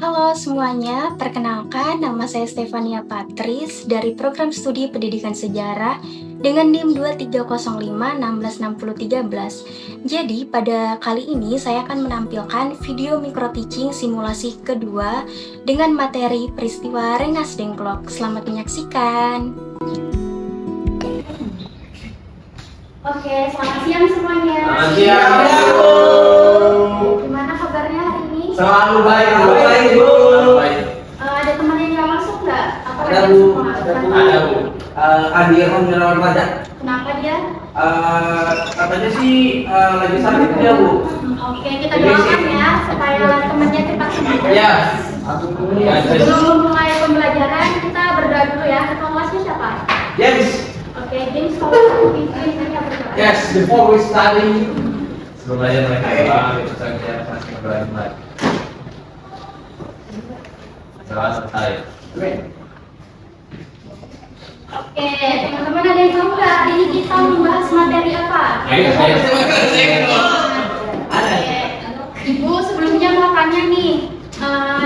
Halo semuanya, perkenalkan nama saya Stefania Patris dari Program Studi Pendidikan Sejarah dengan NIM 2305166013. Jadi pada kali ini saya akan menampilkan video micro teaching simulasi kedua dengan materi peristiwa Rengas Dengklok. Selamat menyaksikan. Oke, selamat siang semuanya. Selamat siang. Gimana kabarnya hari ini? Selalu baik, Bu. Ada teman yang nggak masuk nggak? Apa Ada, lagi Bu. semua? Ada, Bu. Andi Irfan Gunawan Pajak. Kenapa dia? Katanya sih lagi sakit dia, Bu. Oke, kita doakan ya supaya temannya cepat sembuh. Ya. Sebelum memulai pembelajaran kita berdoa dulu ya. Ketua kelasnya siapa? Yes. Oke, James kalau pimpin ini apa berdoa? Yes. Before we study. Sebelum belajar mereka doa, kita saja pasti berdoa mulai. Doa selesai. Oke, teman-teman ada yang tahu nggak hari ini kita membahas materi apa? Oke, Ibu sebelumnya mau tanya nih,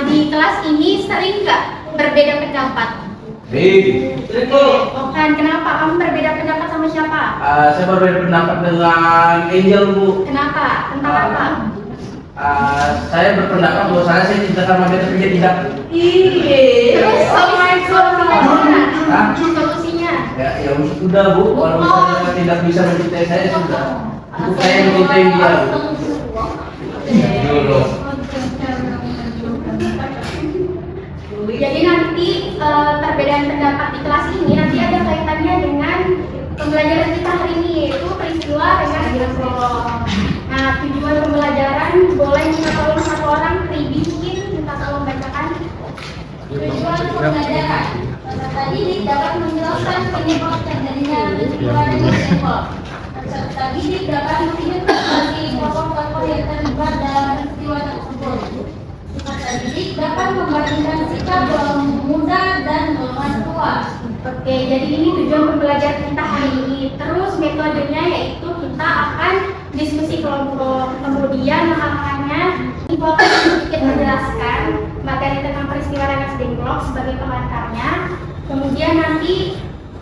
di kelas ini sering nggak berbeda pendapat? Itu. Bukan, kenapa kamu berbeda pendapat sama siapa? Saya berbeda pendapat dengan Angel, Bu. Kenapa? Tentang apa? Saya berpendapat bahwa saya cinta sama dia tapi dia tidak. Terus solusinya? Hah? Solusinya? Ya sudah, Bu. Kalau misalnya tidak bisa mencintai saya sudah. Saya mencintai dia, Bu. Dulu. Jadi nanti perbedaan pendapat di kelas ini nanti ada kaitannya dengan pembelajaran kita hari ini, yaitu peristiwa Rengas Dengklok. Nah, tujuan pembelajaran boleh minta tolong satu orang, Ribi mungkin minta tolong bacakan. Tujuan pembelajaran peserta didik dapat menjelaskan penyebab terjadinya peristiwa Rengas Dengklok. Peserta didik dapat mengidentifikasi kelompok-kelompok yang terlibat dalam peristiwa tersebut. Peserta didik dapat membandingkan sikap golongan muda dan golongan tua. Oke, jadi ini tujuan pembelajaran kita hari ini. Terus metodenya yaitu kita akan diskusi kelompok. Kemudian hal-halnya Ibu akan sedikit menjelaskan materi tentang peristiwa Rengas Dengklok sebagai pengantarnya. Kemudian nanti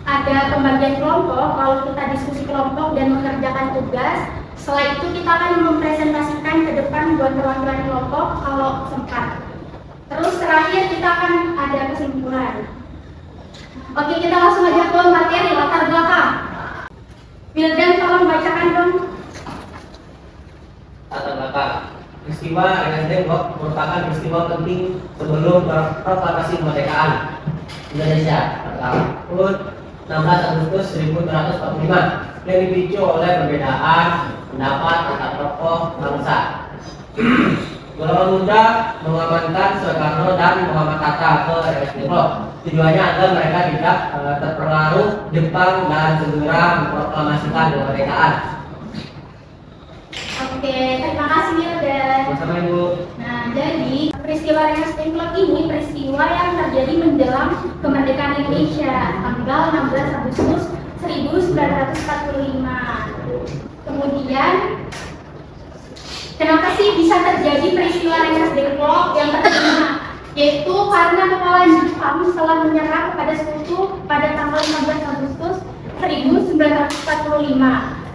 ada pembagian kelompok. Kalau kita diskusi kelompok dan mengerjakan tugas, setelah itu kita akan mempresentasikan ke depan buat perwakilan kelompok kalau sempat. Terus terakhir kita akan ada kesimpulan. Oke, kita langsung aja ke materi latar belakang. Wildan tolong bacakan dong. Latar belakang. Peristiwa Rengas Dengklok merupakan peristiwa penting sebelum proklamasi kemerdekaan Indonesia pertama tahun 16 Agustus 1945 yang dipicu oleh perbedaan pendapat antar tokoh bangsa. Golongan muda mengamankan Soekarno dan Muhammad Hatta ke Rengas Dengklok. Tujuannya agar mereka tidak terpengaruh Jepang dan segera memproklamasikan kemerdekaan. Oke, terima kasih Wildan. Sama-sama, Ibu. Nah, jadi peristiwa Rengas Dengklok ini peristiwa yang terjadi menjelang kemerdekaan Indonesia tanggal 16 Agustus 1945. Kemudian, kenapa sih bisa terjadi peristiwa Rengas Dengklok yang pertama? Yaitu karena kepala Jepang telah menyerah kepada sekutu pada tanggal 16 Agustus 1945.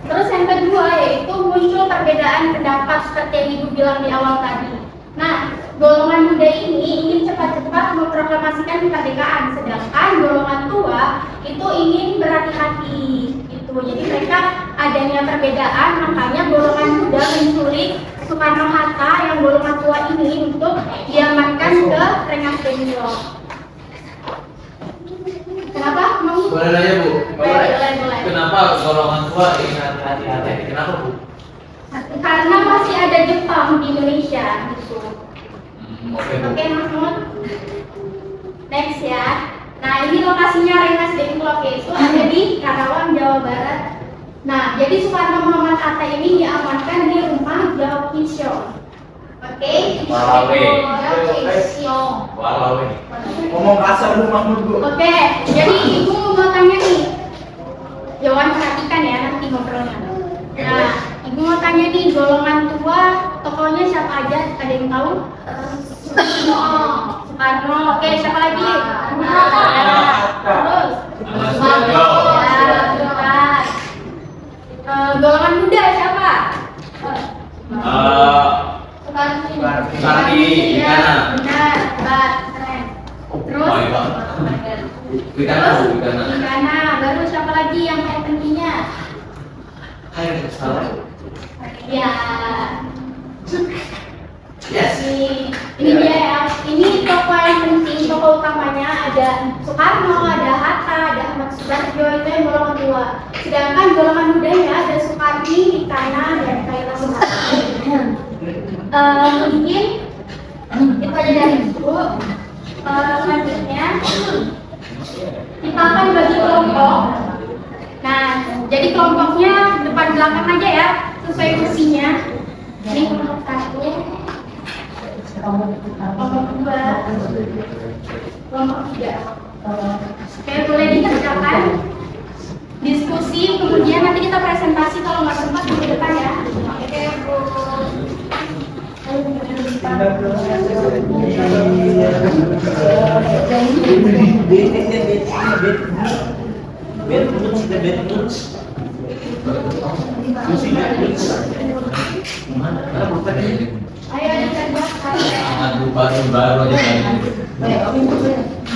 Terus yang kedua yaitu muncul perbedaan pendapat seperti yang Ibu bilang di awal tadi. Nah, golongan muda ini ingin cepat-cepat memproklamasikan kemerdekaan, sedangkan golongan tua itu ingin berhati-hati. Gitu. Jadi mereka adanya perbedaan, makanya golongan muda menculik Soekarno Hatta yang golongan tua ini untuk diamankan ke Rengas Dengklok. Kenapa? Boleh nanya, Bu? Boleh. Kenapa golongan tua ingin hati-hati? Kenapa, Bu? Karena masih ada Jepang di Indonesia gitu. Oke, Bu. Oke, Mahmud. Next ya. Nah, ini lokasinya Rengas Dengklok, yaitu ada di Karawang, Jawa Barat. Nah, jadi Soekarno Muhammad Hatta ini diamankan di rumah Jaokinsyo. Oke? Jaokinsyo. Walau. Ngomong kasar, Bu, Mahmud, Bu. Oke, jadi Ibu mau tanya nih. Jawaban perhatikan ya nanti ngobrolnya. Nah, Ibu mau tanya nih, golongan tua tokohnya siapa aja? Ada yang tahu? Soekarno. Oke, siapa lagi? Terus. Soekarno. Ya, golongan muda siapa? Soekardi, Wicana. Benar, hebat, keren. Terus? Oh, iya. Wicana. Wicana. Baru siapa lagi yang kayak pentingnya? Ya. Yes. Ini dia ya. Ini tokoh yang penting, tokoh utamanya ada Soekarno, ada Hatta, ada Ahmad Subarjo, itu yang golongan tua. Sedangkan golongan mudanya ada Soekardi, Wicana, dan Khairul Anam. Mungkin itu aja dari ibu. Selanjutnya kita akan bagi kelompok. Nah, jadi kelompoknya depan belakang aja ya, sesuai fungsinya. Ini kelompok 1, kelompok 2, kelompok 3. Oke, boleh dikerjakan diskusi, kemudian nanti kita presentasi kalau nggak sempat di depan ya. Oke, Bu. Ayo dikerjakan. Baru aja kali.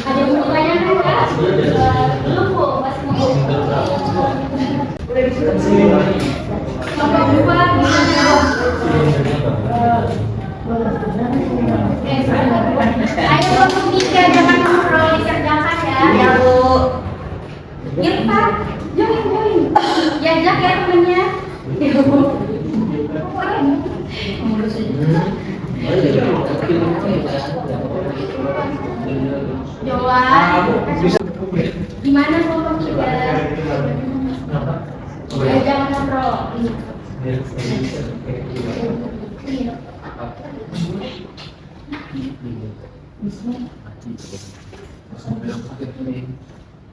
Ada yang mau ditanyakan nggak? Belum, Bu. Masih mau. Kelompok 2 gimana? Ayo kelompok 3 jangan ngobrol, dikerjakan ya. Ya, Bu. Irfan, join. Diajak ya temennya. Joan, gimana kelompok 3? Ya, jangan ngobrol.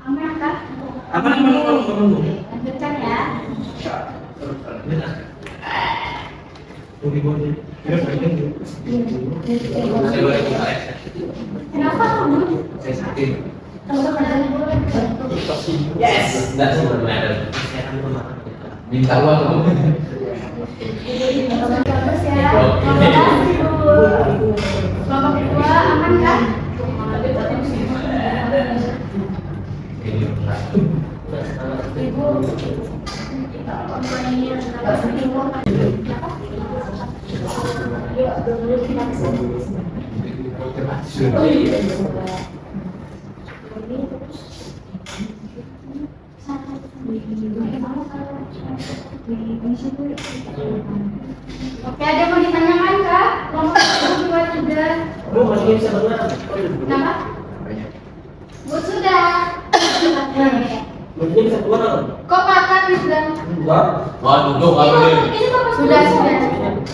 Aman kah? Aman. Lanjutkan ya. Kenapa kamu? Saya sakit. Yes. That's what matter. Minta uang. Bagus ya. Kelompok 2 aman kan? Ibu. Oke, ada mau ditanyakan kak? Kelompok 1, 2, 3. Bu, masih bisa benar. Kenapa? Bu sudah. Masih bisa keluar. Kok makan sudah? Enggak. Wah, duduk kamu nih. Sudah.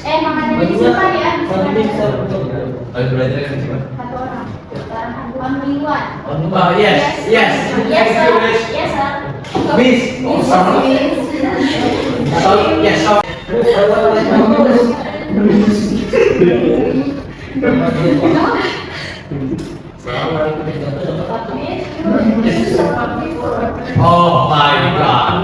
Makanannya disimpan ya. Masih bisa. Ayo belajar kan sih, Mas? Satu orang. Sekarang mingguan. Oh, yes. Yes, sir. Yes, sir. Miss. Oh, sama. Atau yes. Oh my God.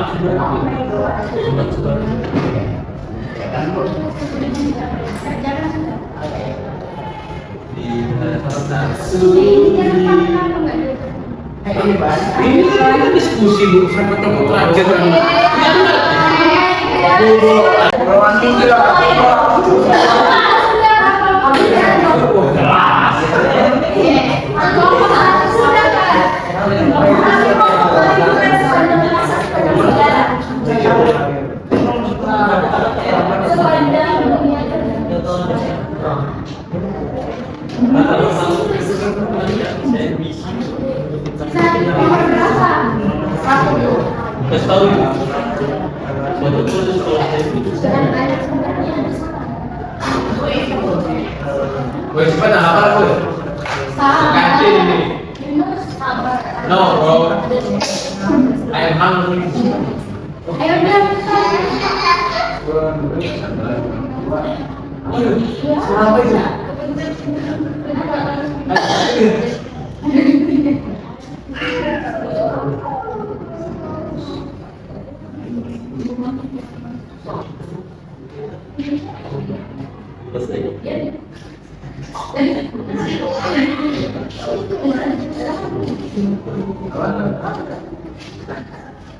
Ini kan diskusi bu sama teman terakhir. Wes cepat apa aku? Ganti ini. No, bro. I am hungry. Ayo bilang. Siapa itu?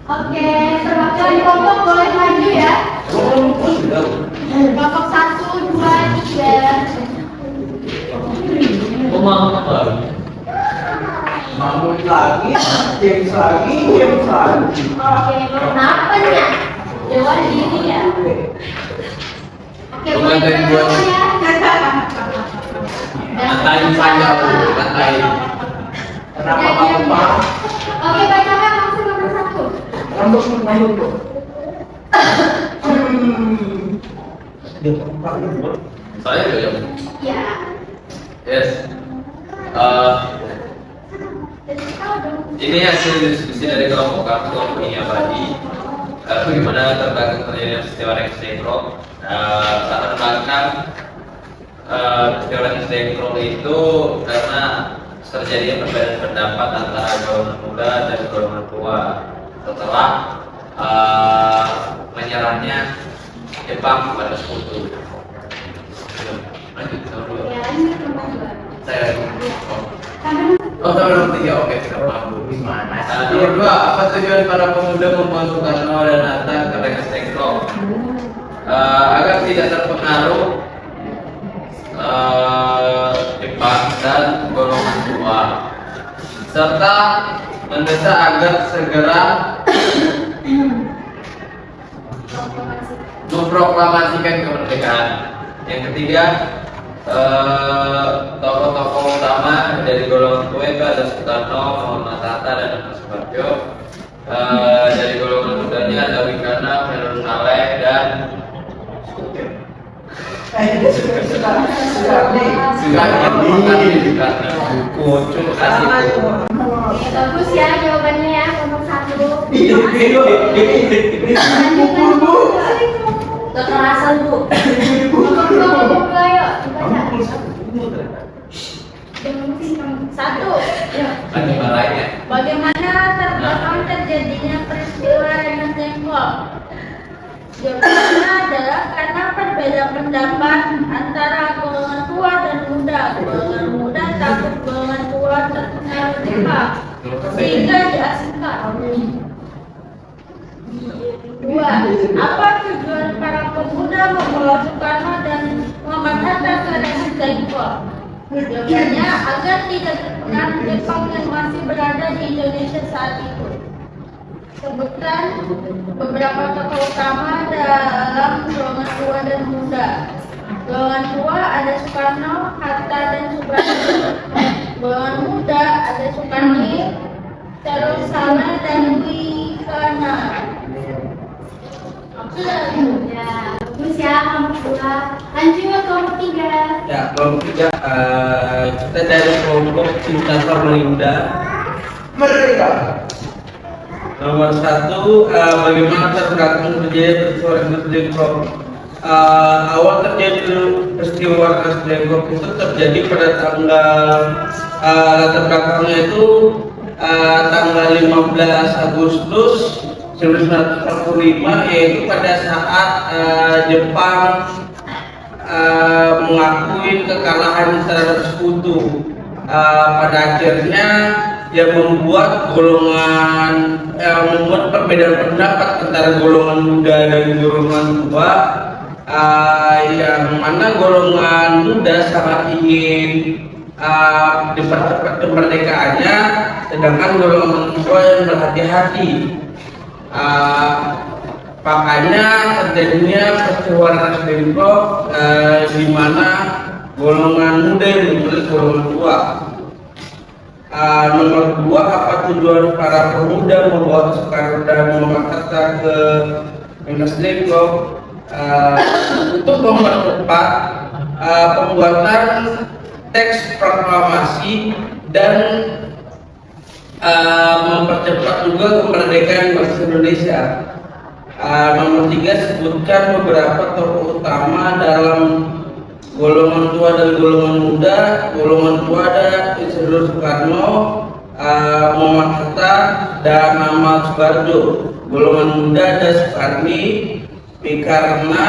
Oke, perwakilan kelompok boleh maju ya. Kelompok 1, 2, 3. Bangun lagi, games lagi. Oke, kenapa nih? Dewan diri ya. Oke, Bukan dari gua nih. Katain saja, katain. Kenapa Pak? Oke, bacakan langsung nomor 1. Rambut menayung tuh. Saya juga jam. Ya. Yes. Ini hasil diskusi dari kelompok kami abadi. Bagaimana terkait terjadinya peristiwa Rexdekro. Latar belakang peristiwa Rexdekro itu karena terjadinya perbedaan pendapat antara golongan muda dan golongan tua setelah menyerahnya Jepang kepada sekutu. Lanjut dulu. Ya, ini nomor 2. Saya. Sampai Oh, sampai nomor 3. Oke, kita paham dulu. Nomor 2, apa tujuan para pemuda membawa Soekarno dan Hatta ke Rexdekro? Agar tidak terpengaruh Jepang dan golongan tua, serta mendesak agar segera memproklamasikan kemerdekaan. Yang ketiga, tokoh-tokoh utama dari golongan tua itu ada Soekarno, Muhammad Hatta, dan Ahmad Subarjo. Dari golongan mudanya ada Wigana, Khairul Saleh, dan Oke, bagus ya jawabannya ya, nomor 1. Kekerasan Bu. Nomor 2, nomor 2 yuk, dibaca. Satu. Bagaimana terbelakang terjadinya peristiwa Rengas Dengklok? Jawabannya adalah karena berbeda pendapat antara golongan tua dan muda. Golongan muda takut golongan tua terpengaruh Jepang, sehingga diasingkan. 2. Apa tujuan para pemuda membawa Soekarno dan Muhammad Hatta ke Rengas Dengklok? Jawabannya agar tidak terpengaruh Jepang yang masih berada di Indonesia saat itu. Sebutkan beberapa tokoh utama dalam golongan tua dan muda. Golongan tua ada Soekarno, Hatta, dan Subarjo. Golongan muda ada Soekarni, Khairul Saleh, dan Wigana. Ya, bagus ya nomor 2. Lanjut nomor 3. Ya, kelompok 3 kita dari kelompok Cinta Samarinda. Merdeka. Nomor 1, bagaimana terkait terjadi peristiwa Rengas Dengklok? Awal terjadi peristiwa Rengas Dengklok itu terjadi pada tanggal latar belakangnya itu tanggal 15 Agustus 1945, yaitu pada saat Jepang mengakui kekalahan terhadap sekutu. Pada akhirnya yang membuat membuat perbedaan pendapat antara golongan muda dan golongan tua, yang mana golongan muda sangat ingin dipercepat kemerdekaannya, sedangkan golongan tua yang berhati-hati. Makanya terjadinya peristiwa Rengas Dengklok, di mana golongan muda yang menyulut golongan tua. Nomor 2, apa tujuan para pemuda membawa Soekarno dan Muhammad Hatta ke Rengas Dengklok? Untuk mempercepat pembuatan teks proklamasi dan mempercepat juga kemerdekaan bangsa Indonesia. Nomor 3, sebutkan beberapa tokoh utama dalam golongan tua dan golongan muda. Golongan tua ada Insinyur Soekarno, Muhammad Hatta, dan Muhammad Soekarjo. Golongan muda ada Soekarni, Pikarna,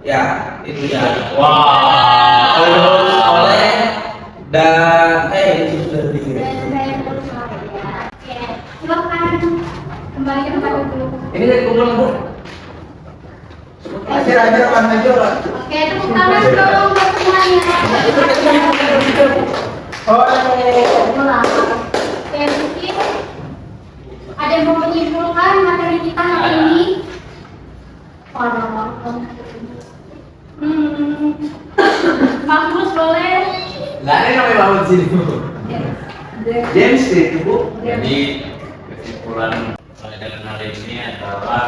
ya itu ya. Wah. Oleh dan itu sudah dikira. Oke, silakan kembali ke tempat duduk. Ini dari kumpulan Bu. Ajar kan aja lah. Oke, tepuk tangan dong buat semuanya. Oke, mungkin ada yang mau menyimpulkan materi kita hari ini? Magnus boleh? Nggak ada yang namanya bangun sini Bu. James itu Bu. Jadi kesimpulan pelajaran hari ini adalah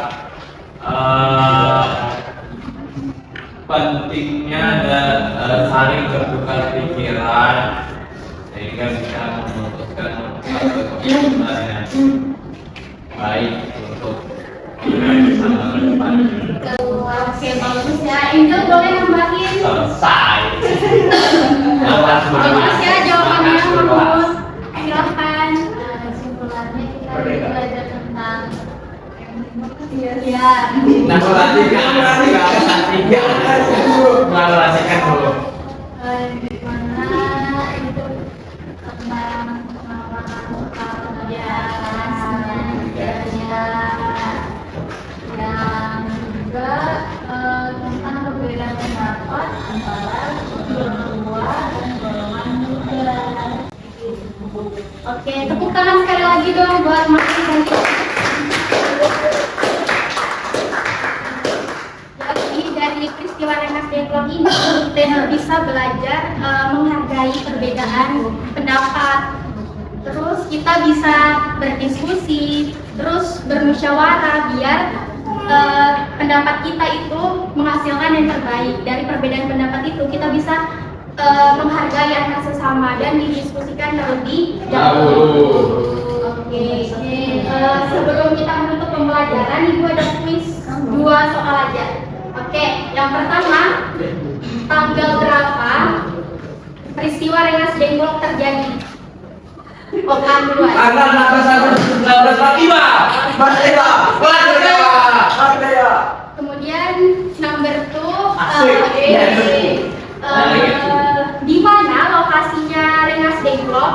pentingnya dan saling bertukar pikiran sehingga bisa memutuskan satu keputusan yang baik untuk bersama ke depan. Oke, bagus ya. Angel boleh nambahin? Selesai. Bagus ya jawabannya, Magnus. Silakan. Kesimpulannya kita belajar tentang Ya. Narasikan dulu. gimana itu tentang pengalaman yang juga tentang perbedaan pendapat antara golongan tua dan golongan muda. Oke, tepuk tangan sekali lagi dong buat Mas Santi. Jadi dari peristiwa Rengas Dengklok ini kita bisa belajar menghargai perbedaan pendapat. Terus kita bisa berdiskusi, terus bermusyawarah biar pendapat kita itu menghasilkan yang terbaik. Dari perbedaan pendapat itu kita bisa menghargai antar sesama dan didiskusikan terlebih dahulu. Oke, sebelum kita menutup pembelajaran, Ibu ada kuis 2 soal aja. Oke, yang pertama, tanggal berapa peristiwa Rengas Dengklok terjadi? Okan duluan. Tanggal 19 Kemudian number 2, Asik. di mana lokasinya Rengas Dengklok?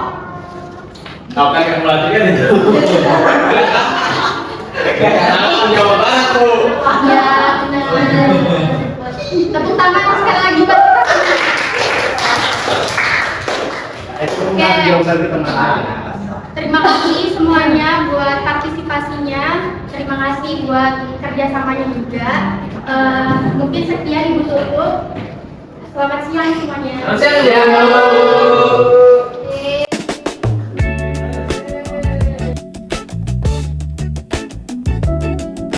Tahu kan yang melatih kan itu? Jawaban aku. Ya, benar. Tepuk tangan sekali lagi buat kita. Terima kasih semuanya buat partisipasinya. Terima kasih buat kerjasamanya juga. Mungkin sekian Ibu tutup. Selamat siang semuanya. Selamat siang.